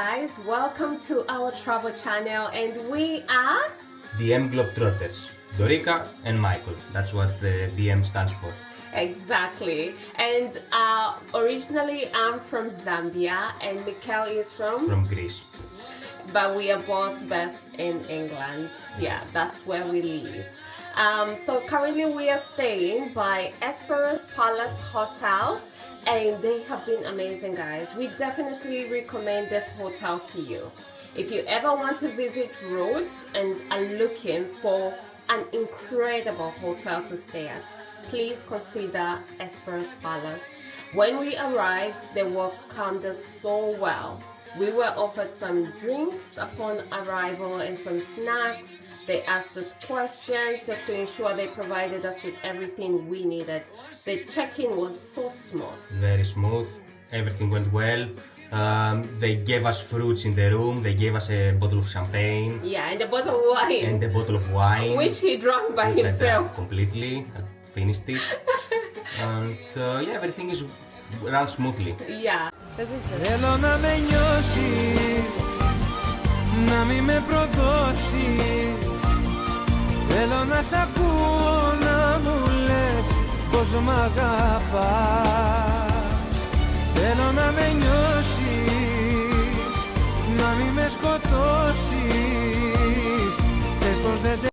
guys, welcome to our travel channel and we are DM Globetrotters, Dorica and Michael. That's what the DM stands for. exactly. And originally I'm from Zambia and Mikhail is From Greece. but we are both based in England. Yeah, that's where we live. So currently we are staying by Hesperus Palace Hotel and they have been amazing, guys. We definitely recommend this hotel to you. If you ever want to visit Rhodes and are looking for an incredible hotel to stay at, please consider Hesperus Palace. When we arrived, they welcomed us so well. We were offered some drinks upon arrival and some snacks. They asked us questions just to ensure they provided us with everything we needed. The check-in was so smooth. Very smooth. Everything went well. They gave us fruits in the room. They gave us a bottle of champagne. Yeah, and a bottle of wine. And a bottle of wine. Which he drank by which himself. I drank completely. I finished it. And yeah, everything is ran smoothly. Yeah. Θέλω να με νιώσεις, να μη με προδώσεις. Θέλω να σ' ακούω να μου λες πως μ' αγαπάς.